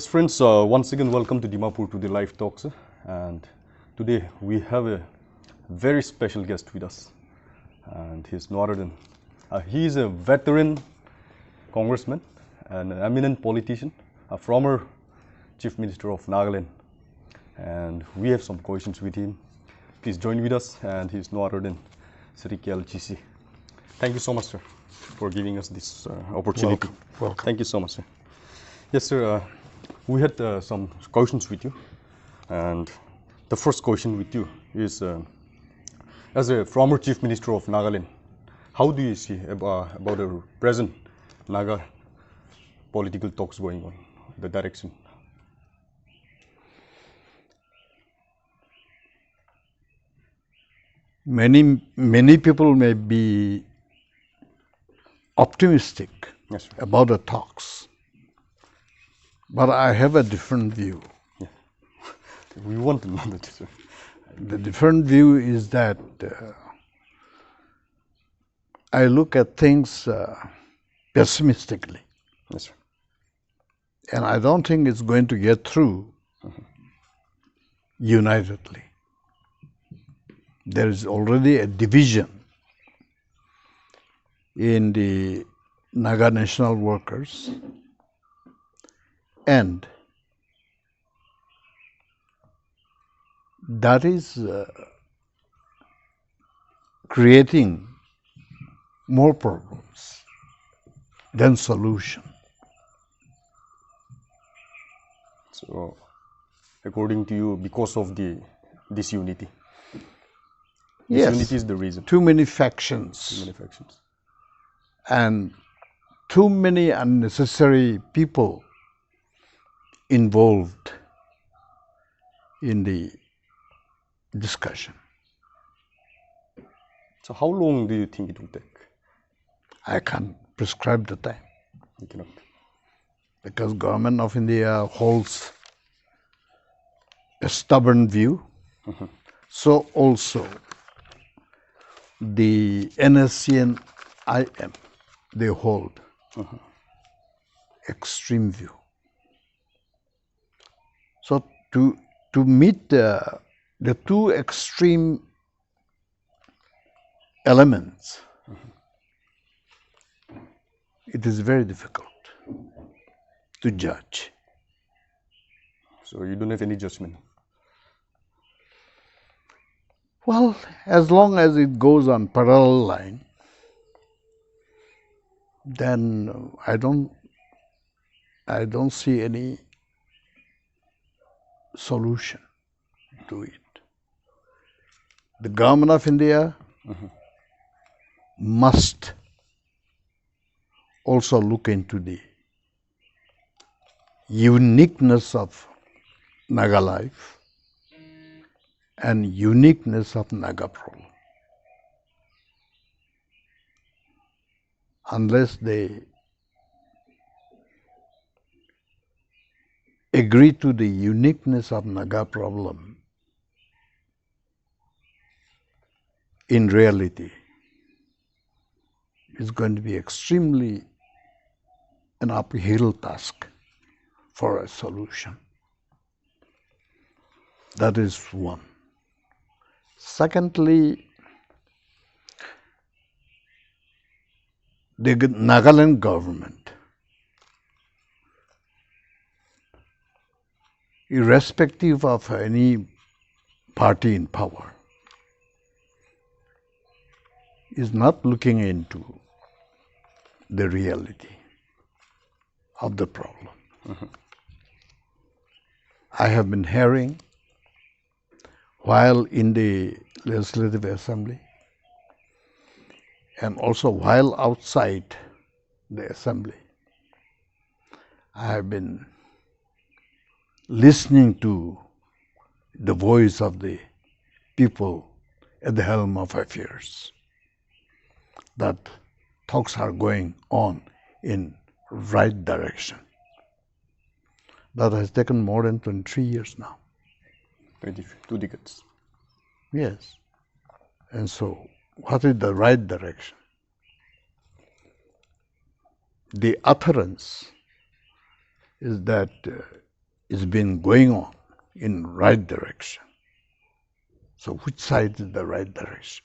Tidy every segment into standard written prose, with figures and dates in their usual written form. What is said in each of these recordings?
Yes, friends, once again, welcome to Dimapur Today Live Talks. And today we have a very special guest with us. And he's no other than, he is a veteran congressman, an eminent politician, a former Chief Minister of Nagaland. And we have some questions with him. Please join with us. And he's no other than Chishi. Thank you so much, sir, for giving us this opportunity. Welcome. Thank you so much, sir. Yes, sir. We had some questions with you, and the first question with you is, as a former Chief Minister of Nagaland, how do you see about the present Naga political talks going on, the direction? Many people may be optimistic Yes, sir. about the talks, but I have a different view. Yeah. We want to know that, sir. The different view is that I look at things pessimistically, Yes, sir. and I don't think it's going to get through unitedly. There is already a division in the Naga national workers, and that is creating more problems than solution. So, according to you, because of disunity, Yes, disunity is the reason. too many factions. Too many factions. And too many unnecessary people involved in the discussion. So, how long do you think it will take? I can't prescribe the time You cannot. because government of India holds a stubborn view. So also the NSC and IM, they hold extreme view. So to meet the two extreme elements, it is very difficult to judge. So, you don't have any judgment. Well, as long as it goes on parallel line, then I don't see any solution to it. The government of India must also look into the uniqueness of Naga life and uniqueness of Naga problem. Unless they agree to the uniqueness of Naga problem, in reality, it's going to be extremely an uphill task for a solution. That is one. Secondly, the Nagaland government, irrespective of any party in power, is not looking into the reality of the problem. I have been hearing while in the Legislative Assembly and also while outside the Assembly, I have been listening to the voice of the people at the helm of affairs, that talks are going on in right direction. That has taken more than 23 years now. 2 decades. Yes. And so, what is the right direction? The utterance is that is been going on in right direction. So which side is the right direction?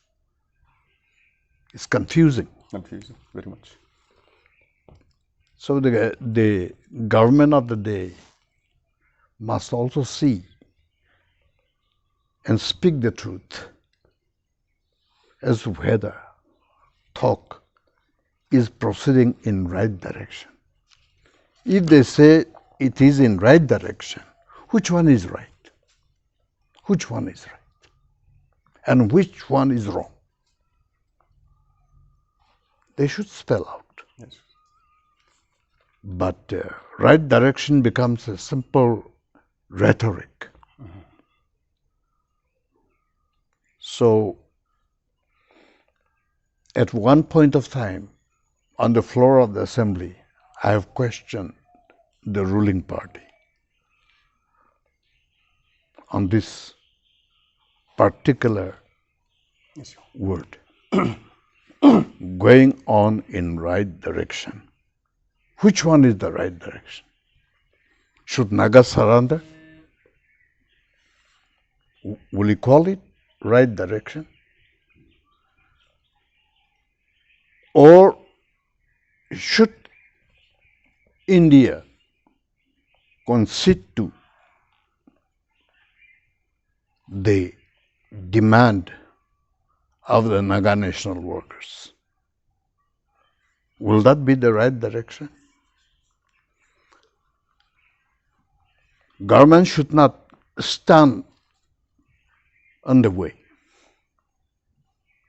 It's confusing. Confusing, very much. So the government of the day must also see and speak the truth as to whether talk is proceeding in right direction. If they say it is in right direction, which one is right? Which one is right? And which one is wrong? They should spell out. Yes. But right direction becomes a simple rhetoric. Mm-hmm. So, at one point of time, on the floor of the assembly, I have questioned the ruling party on this particular word, going on in right direction. Which one is the right direction? Should Naga surrender? Will you call it right direction? Or should India concede to the demand of the Naga national workers? Will that be the right direction? Government should not stand on the way.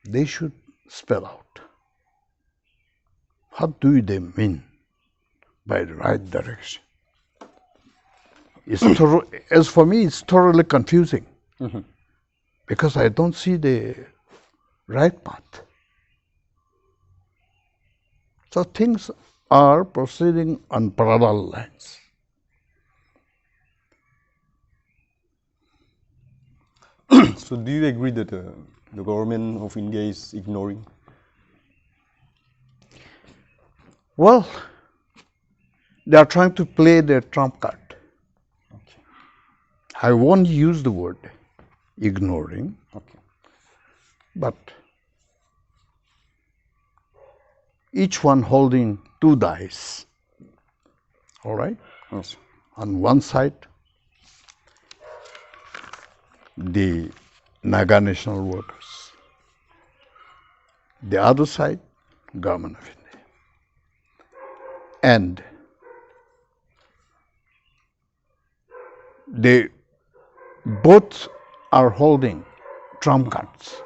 They should spell out. What do they mean by the right direction? As for me, it's thoroughly confusing. Mm-hmm. Because I don't see the right path. So things are proceeding on parallel lines. So do you agree that the government of India is ignoring? Well, they are trying to play their trump card. Okay. I won't use the word ignoring, Okay. but each one holding two dice. All right? Yes. On one side, the Naga national workers. The other side, government of India. And they both are holding trump cards.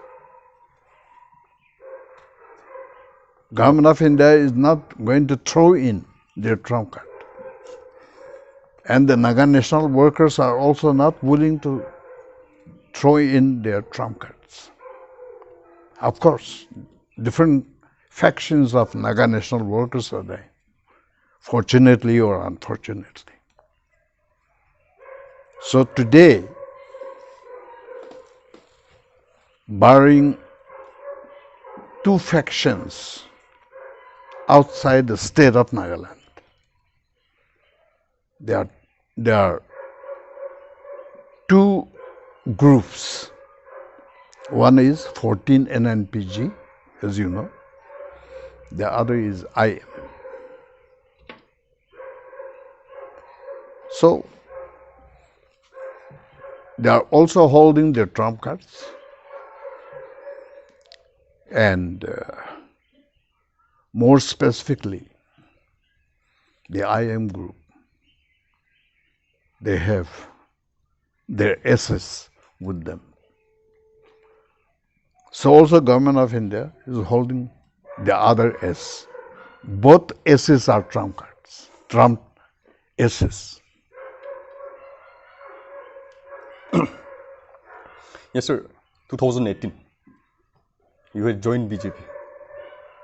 Government of India is not going to throw in their trump card. And the Naga national workers are also not willing to throw in their trump cards. Of course, different factions of Naga national workers are there, fortunately or unfortunately. So today, barring two factions outside the state of Nagaland, there are two groups. One is 14 NNPG, as you know. The other is IM. So, they are also holding their trump cards. And more specifically, the IM group, they have their S's with them. So also government of India is holding the other S. Both S's are trump cards, trump S's. Yes, sir. 2018, you had joined BJP.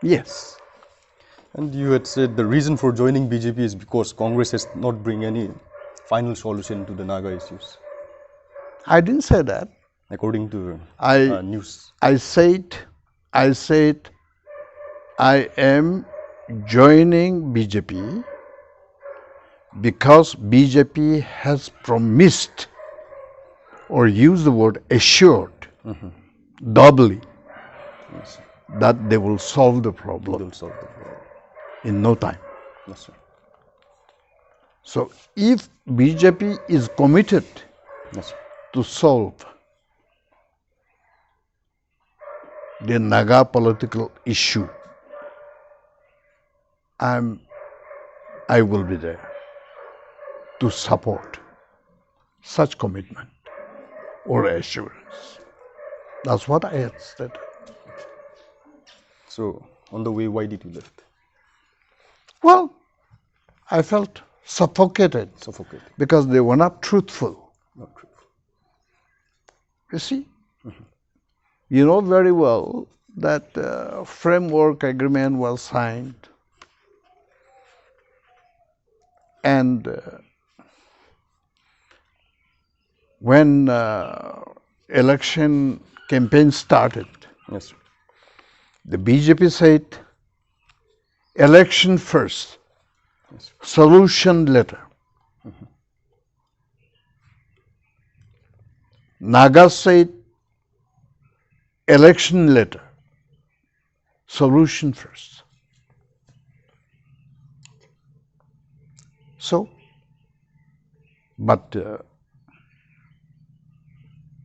Yes. And you had said the reason for joining BJP is because Congress has not bring any final solution to the Naga issues, I didn't say that. according to news. I said I am joining BJP because BJP has promised or used the word assured doubly Yes, sir. that they will solve the We problem will solve the problem. in no time. Yes, sir. So if BJP is committed Yes, sir. to solve the Naga political issue, I will be there to support such commitment or assurance. That's what I had stated. So, on the way, why did you left? Well, I felt suffocated Suffocated. because they were not truthful. Not truthful. You see, you know very well that framework agreement was signed, and when election campaign started, Yes, sir. the BJP said, election first, Yes, sir. solution later. Naga said, election later, solution first. So, but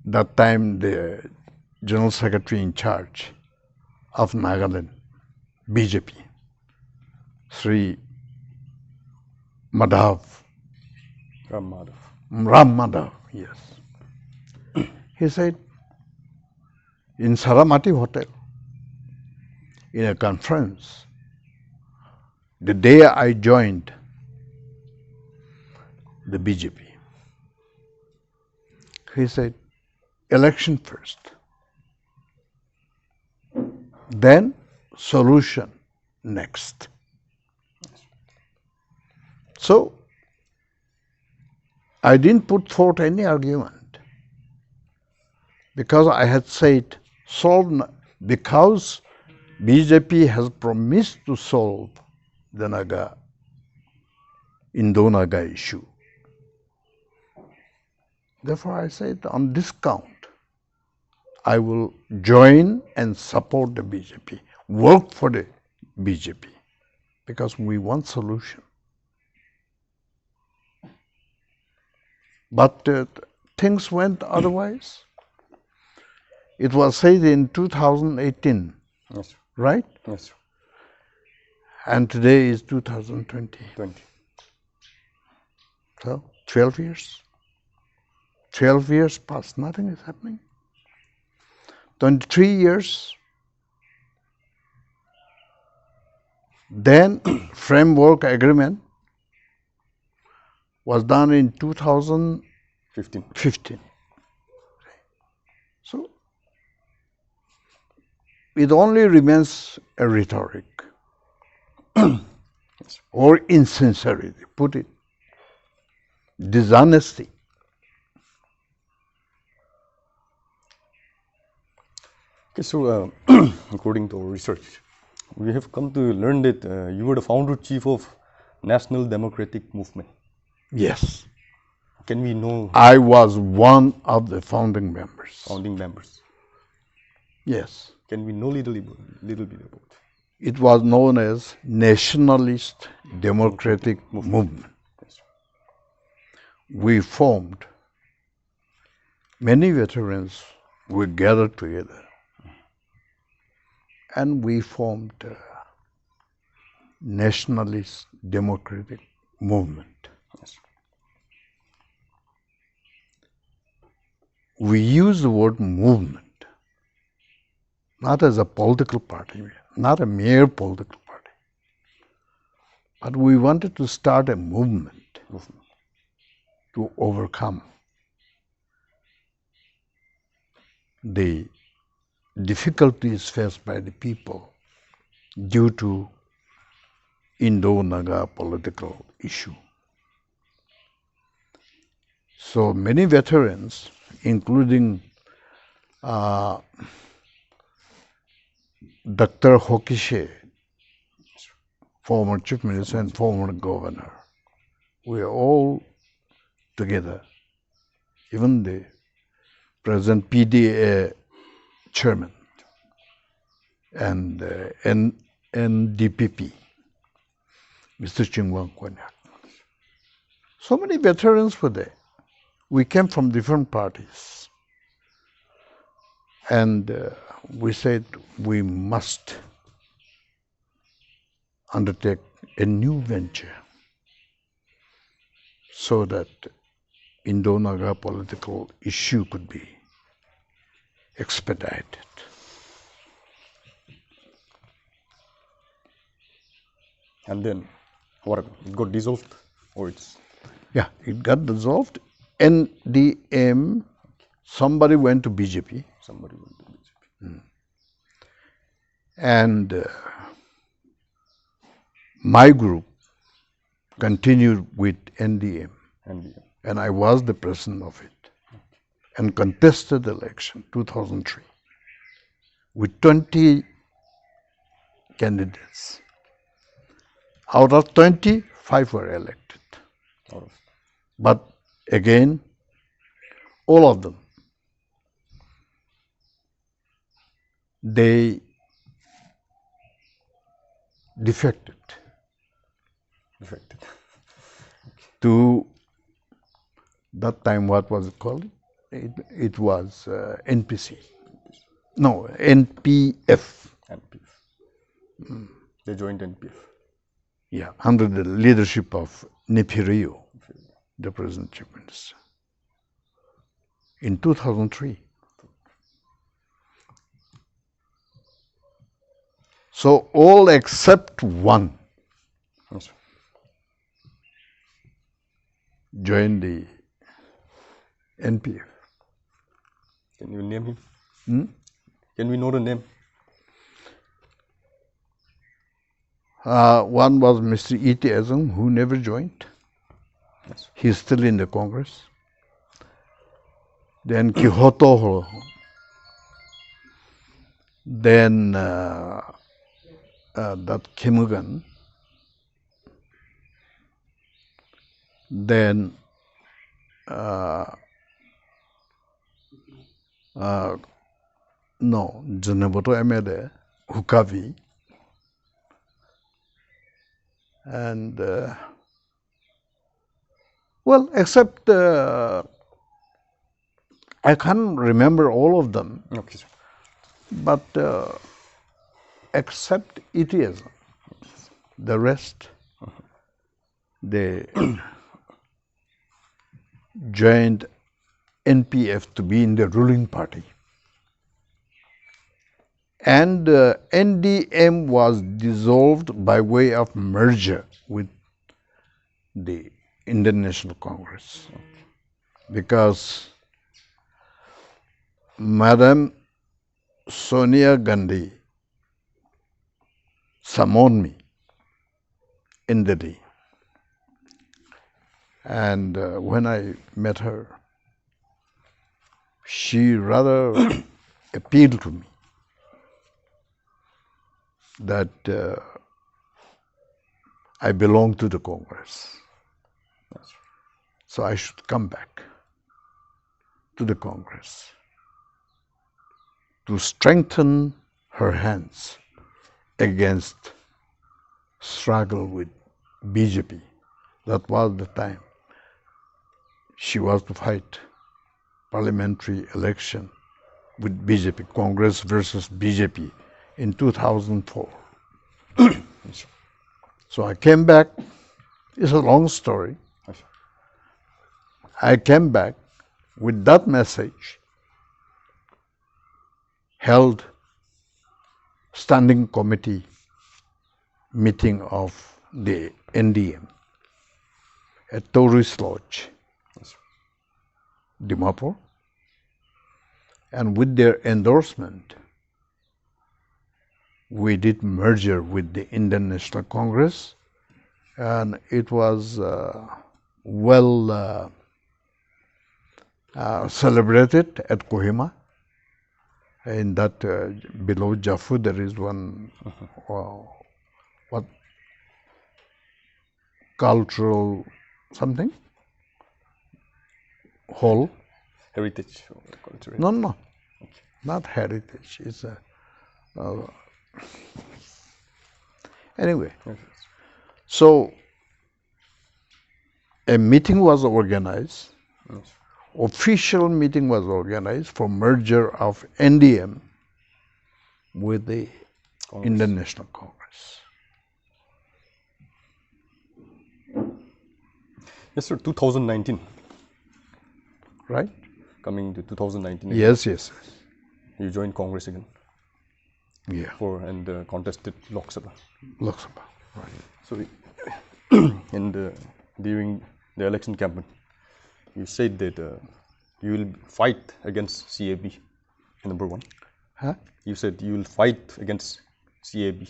that time the General Secretary in charge of Nagaland, BJP, Sri Madhav, Ram Madhav. Ram Madhav, yes. He said, in Saramati Hotel, in a conference, the day I joined the BJP, he said, election first, then solution next. So, I didn't put forth any argument because I had said, because BJP has promised to solve the Naga, Indo-Naga issue. Therefore, I said, on this count, I will join and support the BJP, work for the BJP, because we want solution. But things went otherwise. It was said in 2018, Yes, sir. right? Yes, sir. And today is 2020. 20. So, 12 years. 12 years past, nothing is happening. 23 years. Then, framework agreement was done in 2015. 15. So, it only remains a rhetoric or insincerity, put it, dishonesty. Okay, so according to our research, we have come to learn that you were the founder chief of National Democratic Movement. Yes. Can we know I was one of the founding members. founding members? Yes. Can we know little bit about? It was known as Nationalist Democratic Movement. Yes, sir. We formed, many veterans were gathered together, and we formed a Nationalist Democratic Movement. Yes, sir. We use the word movement not as a political party, not a mere political party, but we wanted to start a movement to overcome the difficulties faced by the people due to Indo-Naga political issue. So many veterans, including Dr. Hokishe, former chief minister and former governor, we are all together. Even the present PDA chairman and NDPP, Mr. Chingwang Kwanyak. So many veterans were there. We came from different parties. And we said we must undertake a new venture so that Indo-Naga political issue could be expedited. And then, what it got dissolved, or it's? Yeah, it got dissolved. NDM, somebody went to BJP. Somebody went to BJP. And my group continued with NDM. And I was the president of it. And contested the election, 2003, with 20 candidates. Out of 20, 5 were elected. But again, all of them, they defected to that time. What was it called? It was NPC. No, NPF. They joined NPF. Yeah, under the leadership of Nepirio, the present chief minister, in 2003. So all except one joined the NPF. Can you name him? Can we know the name? One was Mr. E.T. Azam, who never joined. He's still in the Congress. Then Kihoto. Then that Kimugan. Then no, Junaboto Emede, Hukavi. And well, except I can't remember all of them. Okay, sir. But except ETS, the rest, they joined NPF to be in the ruling party. And NDM was dissolved by way of merger with the Indian National Congress. Because Madam Sonia Gandhi summoned me in Delhi. And when I met her, she rather appealed to me that I belong to the Congress. So I should come back to the Congress to strengthen her hands against struggle with BJP. That was the time she was to fight parliamentary election with BJP, Congress versus BJP in 2004. So I came back. It's a long story. I came back with that message, held standing committee meeting of the NDM at Tourist Lodge, Dimapur, and with their endorsement, we did merger with the Indian National Congress, and it was well celebrated at Kohima. In that below Jaffu, there is one what cultural something? Whole? Heritage or culture? No. Not heritage. It's a anyway. So a meeting was organized. Yes. Official meeting was organized for merger of NDM with the Indian National Congress. Yes, sir. 2019. Right? Coming to 2019. Yes. You joined Congress again. Yeah. And contested Lok Sabha. Lok Sabha. Right. So, during the election campaign, you said that you will fight against CAB, number one. Huh? You said you will fight against CAB,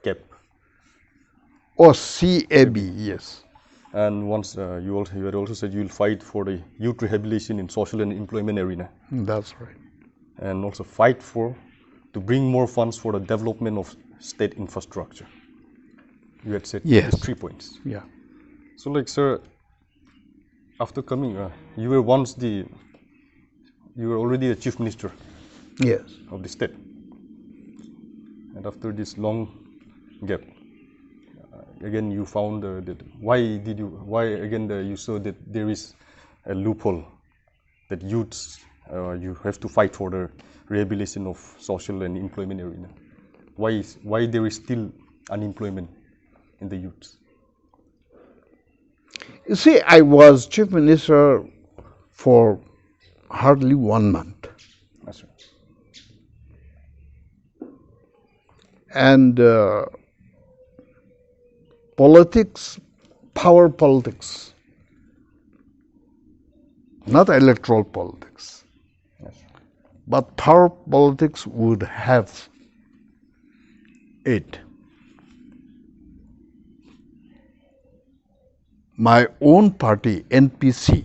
CAP. Oh, CAB, yes. And once you had also said you will fight for the youth rehabilitation in social and employment arena. That's right. And also fight to bring more funds for the development of state infrastructure. You had said yes. these 3 points. Yeah. So, like, sir, after coming, you were already the chief minister. Yes. Of the state. And after this long gap, again you found that you saw that there is a loophole that youths you have to fight for the rehabilitation of social and employment arena. Why there is still unemployment in the youths? You see, I was chief minister for hardly 1 month. That's right. And politics, power politics, not electoral politics, yes. But power politics would have it. My own party, NPC,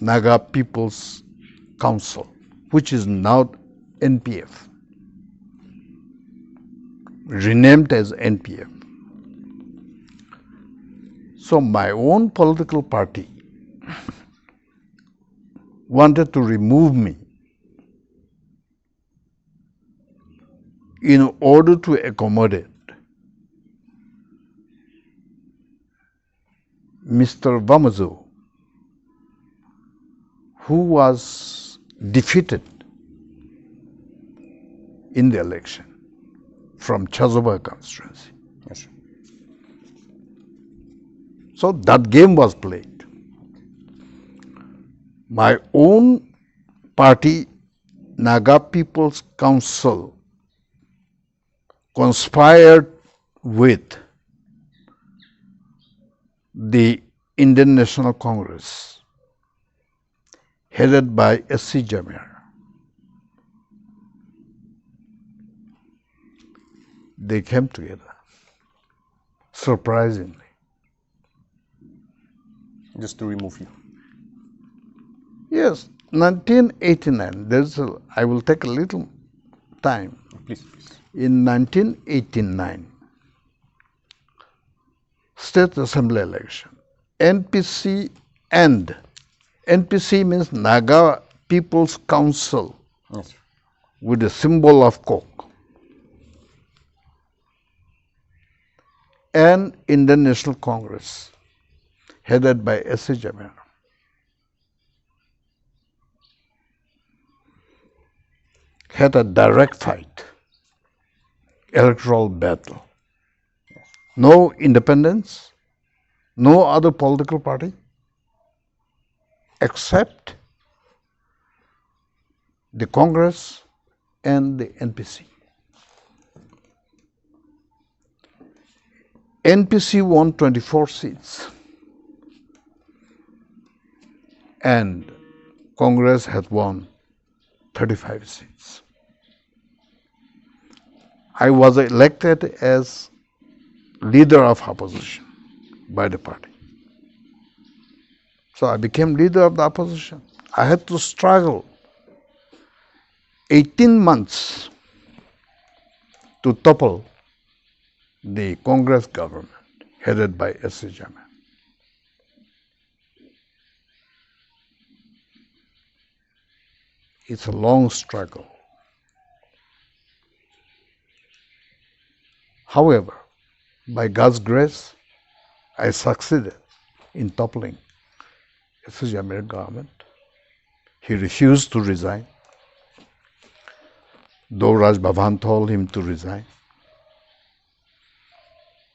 Naga People's Council, which is now NPF, renamed as NPF. So my own political party wanted to remove me in order to accommodate Mr. Vamazu, who was defeated in the election from Chazoba constituency. Yes. So that game was played. My own party, Naga People's Council, conspired with the Indian National Congress, headed by S.C. Jamir. They came together, surprisingly. Just to remove you? Yes, 1989, I will take a little time. Please. In 1989, State Assembly election, NPC means Naga People's Council, yes, with the symbol of coke, and Indian National Congress, headed by S.C. Jamir. Had a direct fight, electoral battle. No independence, no other political party, except the Congress and the NPC. NPC won 24 seats, and Congress had won 35 seats. I was elected as leader of opposition by the party. So I became leader of the opposition. I had to struggle 18 months to topple the Congress government headed by S.C. Jamir. It's a long struggle. However, by God's grace, I succeeded in toppling the American government. He refused to resign, though Raj Bhavan told him to resign.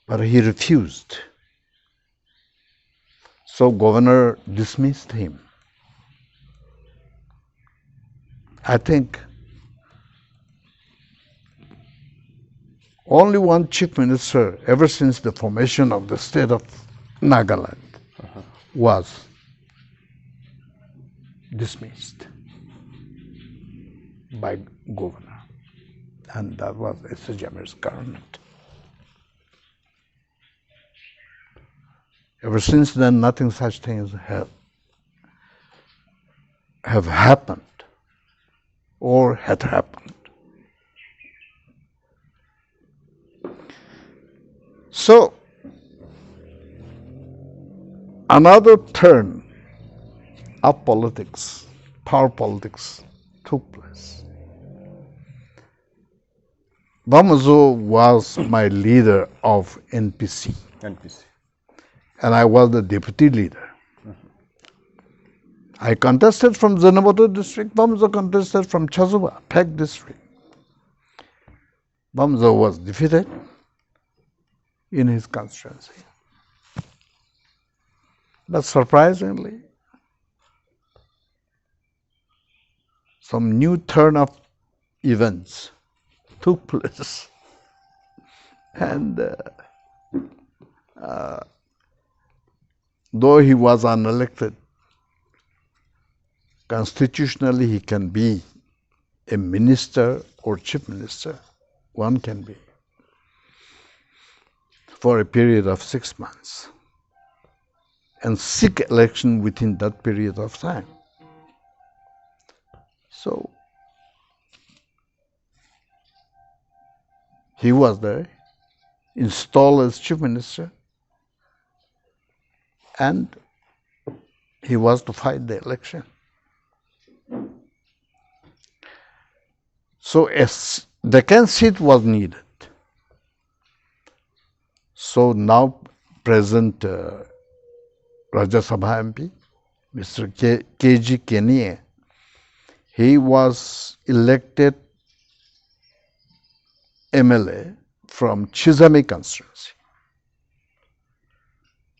But he refused. So governor dismissed him. I think only one chief minister ever since the formation of the state of Nagaland was dismissed by governor, and that was S. Jamir's government. Ever since then, nothing such things have happened or had happened. So, another turn of politics, power politics, took place. Bamazo was my leader of NPC. And I was the deputy leader. I contested from Dimapur district. Bamazo contested from Chazuba, Pek district. Bamazo was defeated in his constituency. But surprisingly, some new turn of events took place. And though he was unelected, constitutionally he can be a minister or chief minister. One can be for a period of 6 months and seek election within that period of time. So he was there, installed as chief minister, and he was to fight the election. So a vacant seat was needed. So now present Rajya Sabha MP, Mr. K.G. Keniye, he was elected MLA from Chizami constituency.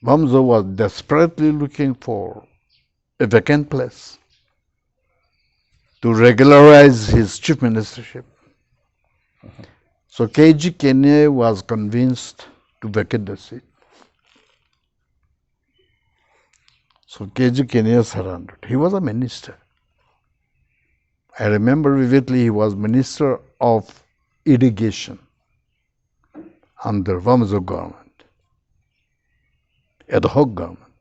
Bamazo was desperately looking for a vacant place to regularize his chief ministership. So K.G. Keniye was convinced to vacate the seat. So K.G. Keniye surrendered. He was a minister. I remember vividly he was Minister of Irrigation under Bamazo government, ad hoc government.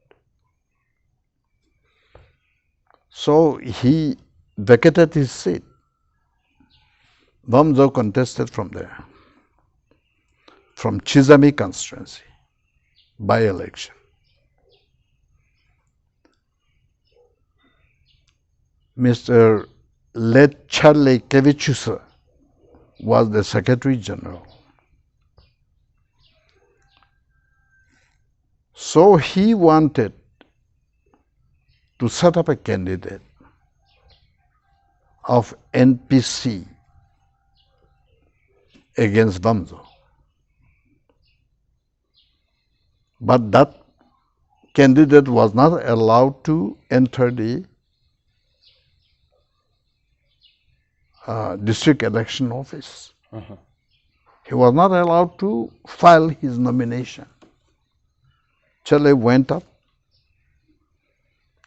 So he vacated his seat. Bamazo contested from there, from Chizami constituency, by election. Mr. Letchale Kevichusa was the Secretary General. So he wanted to set up a candidate of NPC against Bamazo. But that candidate was not allowed to enter the district election office. He was not allowed to file his nomination. Chale went up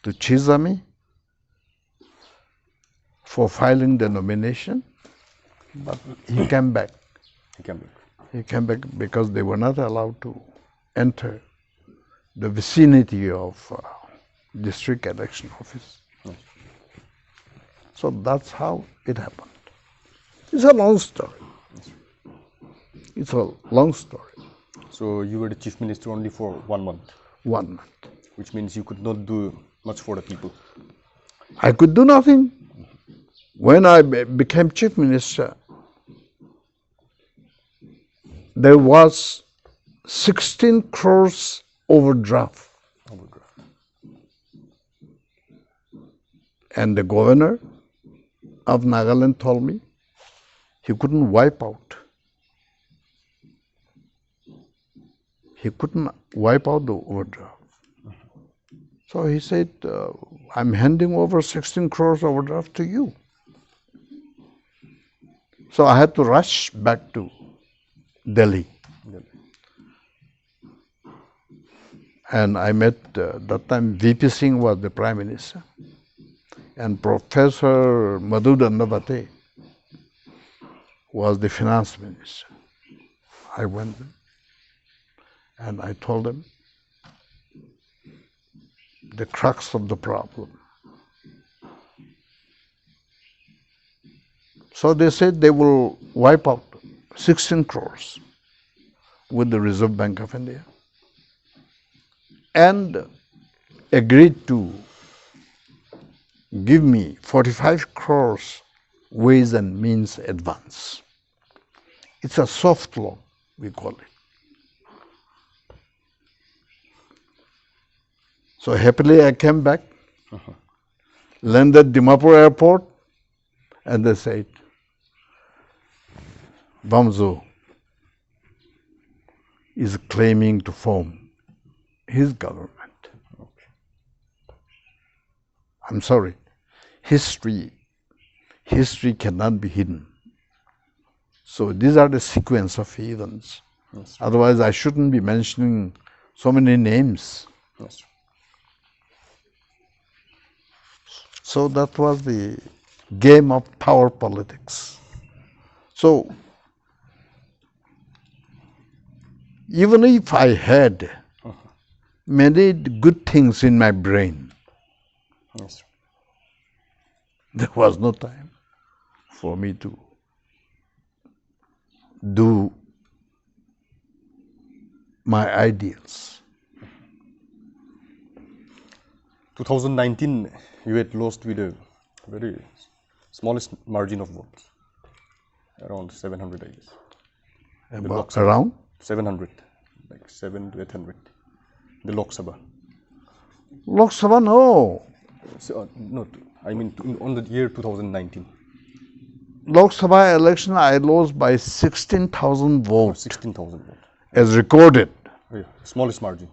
to Chizami for filing the nomination, but he came back. He came back because they were not allowed to enter the vicinity of district election office. So that's how it happened. It's a long story. It's a long story. So you were the chief minister only for 1 month? 1 month. Which means you could not do much for the people? I could do nothing. When I became chief minister, there was 16 crores overdraft. And the governor of Nagaland told me he couldn't wipe out. He couldn't wipe out the overdraft. So he said, I'm handing over 16 crores overdraft to you. So I had to rush back to Delhi. And I met, that time VP Singh was the Prime Minister. And Professor Madhu Dandavate was the Finance Minister. I went there and I told them the crux of the problem. So they said they will wipe out 16 crores with the Reserve Bank of India and agreed to give me 45 crores ways and means advance. It's a soft loan, we call it. So happily I came back, landed Dimapur airport, and they said, Bamzo is claiming to form his government. I'm sorry, history cannot be hidden. So these are the sequence of events. Yes. Otherwise I shouldn't be mentioning so many names. Yes. So that was the game of power politics. So even if I had many good things in my brain, yes, there was no time for me to do my ideals. 2019, you had lost with a very smallest margin of votes, around 700, I guess. Around? 700, like 700 to 800. The Lok Sabha. Lok Sabha, no. So, no, I mean on the year 2019. Lok Sabha election, I lost by 16,000 votes. 16,000 votes. As recorded. Oh, yeah. Smallest margin.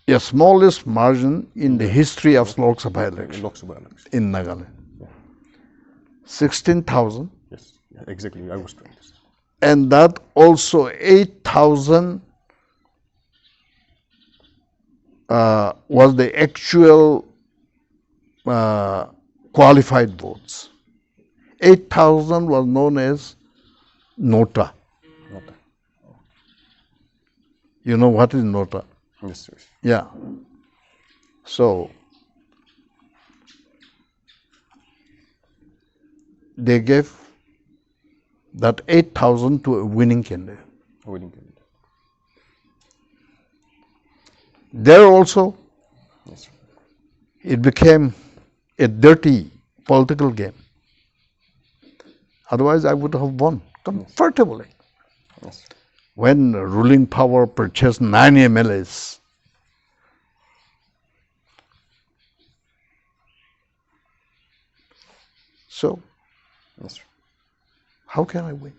Yeah, smallest margin in the history of Lok Sabha election. Lok Sabha election. In Nagaland. Yeah. 16,000. Yes, yeah, exactly. I was trying to say. And that also 8,000 was the actual qualified votes. 8,000 was known as Nota. Nota. Oh. You know what is Nota? Yes, yes. Yeah. So they gave that 8,000 to a winning candidate. Winning candidate. There also, yes, it became a dirty political game. Otherwise, I would have won comfortably. Yes. When ruling power purchased 9 MLAs, so yes, how can I win?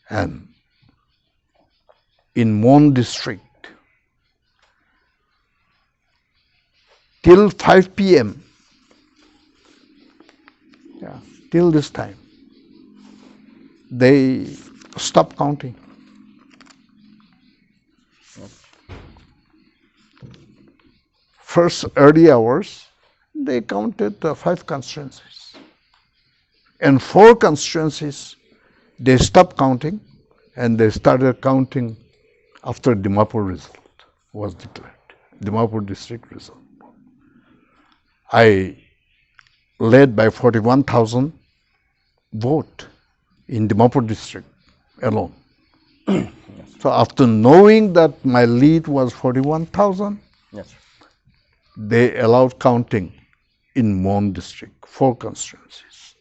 And in Mon district, till 5 p.m., yeah, till this time, they stopped counting. First early hours, they counted 5 constituencies. And 4 constituencies, they stopped counting and they started counting after Dimapur result was declared, Dimapur district result. I led by 41,000 vote in Dimapur district alone. Yes. So after knowing that my lead was 41,000, yes, they allowed counting in Mon district, 4 constituencies.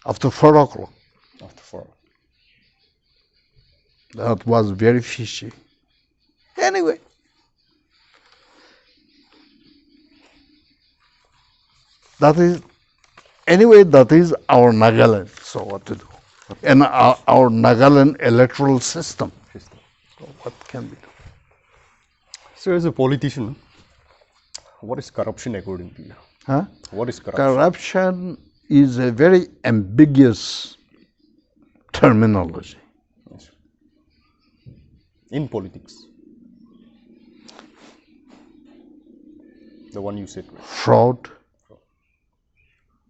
After 4 o'clock, After 4. that was very fishy. Anyway, that is our Nagaland. So what to do? And our Nagaland electoral system. So what can we do? So as a politician, what is corruption according to you? Huh? What is corruption? Corruption is a very ambiguous terminology. Yes. In politics. The one you said, right? Fraud,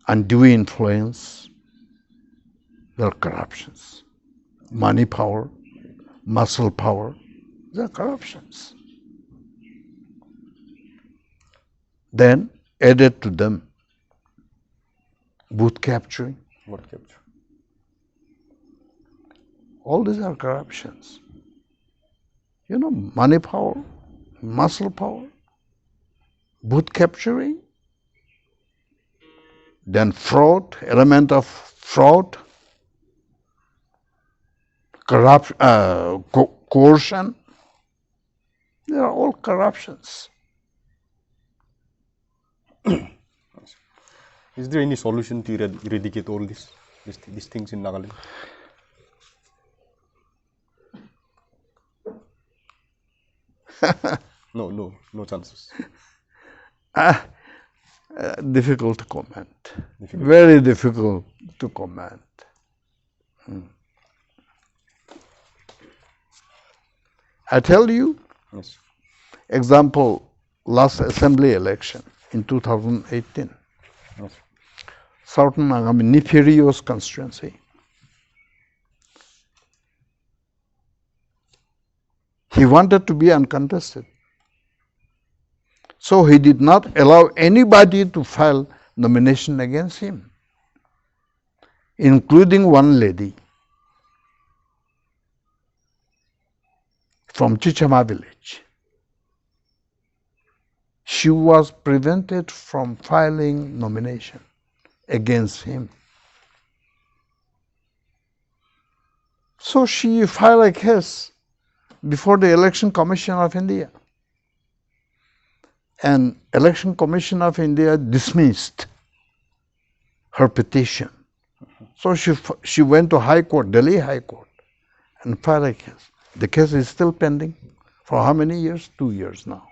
undue influence, there are corruptions. Money power, muscle power, there are corruptions. Then added to them booth capturing. What capture? All these are corruptions. You know, money power, muscle power, booth capturing, then fraud, element of fraud, coercion. They are all corruptions. Is there any solution to eradicate all these things in Nagaland? No chances. Difficult to comment. Very difficult to comment. I tell you, Yes. example, last assembly election in 2018, Yes. Southern Nagami Niferios constituency. He wanted to be uncontested. So he did not allow anybody to file nomination against him, including one lady from Chichama village. She was prevented from filing nomination against him. So she filed a case before the Election Commission of India. And Election Commission of India dismissed her petition. So she went to High Court, Delhi High Court, and filed a case. The case is still pending for how many years? 2 years now.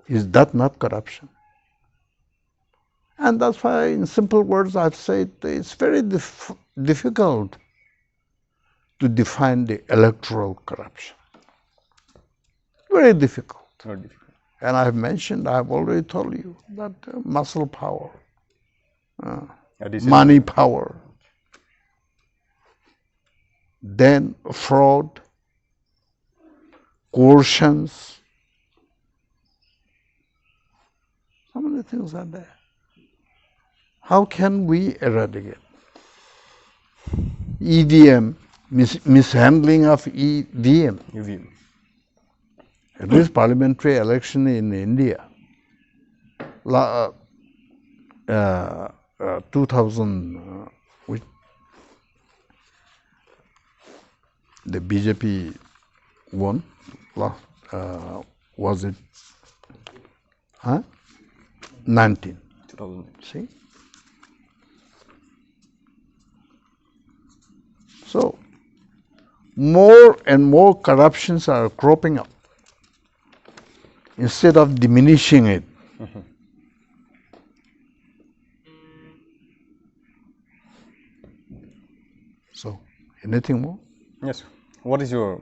Is that not corruption? And that's why, in simple words, I've said it's very difficult to define the electoral corruption. Very difficult. Very difficult. And I've mentioned, I've already told you that muscle power, money power, then fraud, coercions, so many things are there. How can we eradicate? EVM, mishandling of EVM. EVM. This parliamentary election in India, 2000, the BJP won. Was it 19? 2000. See? So, more and more corruptions are cropping up instead of diminishing it. So, anything more? Yes. What is your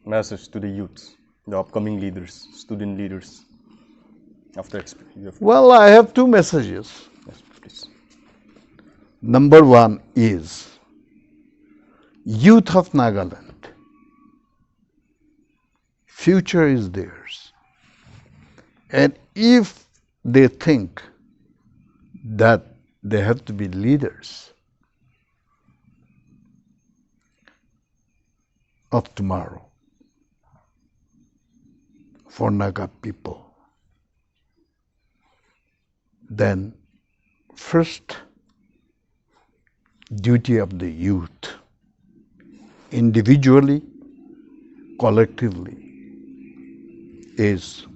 message to the youths, the upcoming leaders, student leaders, after experience? Well, I have 2 messages. Yes, please. Number 1 is youth of Nagaland. Future is theirs. And if they think that they have to be leaders of tomorrow for Naga people, then first duty of the youth, individually, collectively, is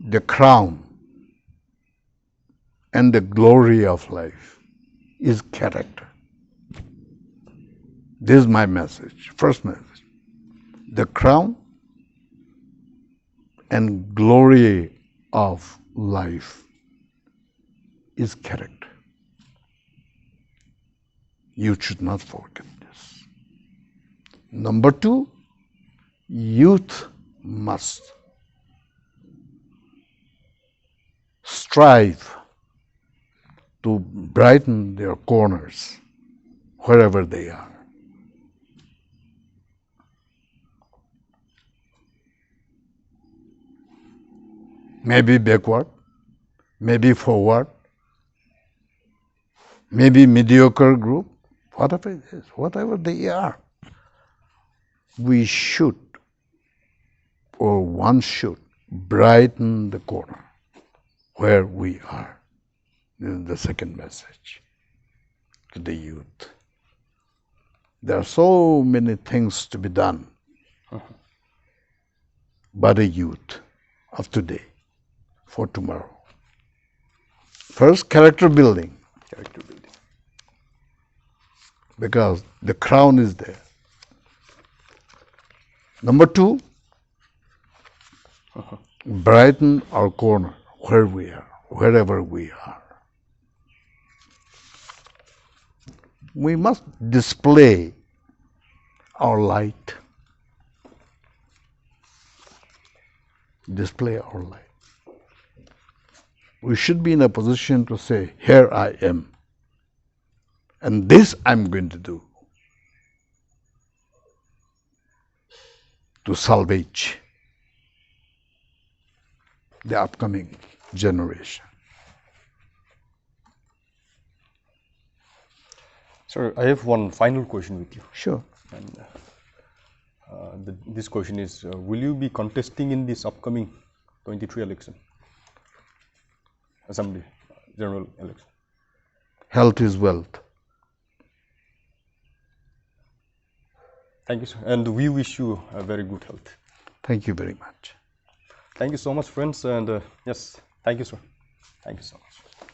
the crown and the glory of life is character. This is my message, first message. The crown and glory of life is character. You should not forget this. Number two, youth must strive to brighten their corners wherever they are. Maybe backward, maybe forward, maybe mediocre group, whatever it is, whatever they are. We should, or one should, brighten the corner where we are. This is the second message to the youth. There are so many things to be done by the youth of today for tomorrow. First, character building. Character building. Because the crown is there. Number two, brighten our corner where we are, wherever we are. We must display our light. Display our light. We should be in a position to say, here I am, and this I'm going to do to salvage the upcoming generation. Sir, I have one final question with you. Sure. And this question is, will you be contesting in this upcoming 23 election? Assembly, general election. Health is wealth. Thank you, sir. And we wish you a very good health. Thank you very much. Thank you so much, friends. And yes, thank you, sir. Thank you so much.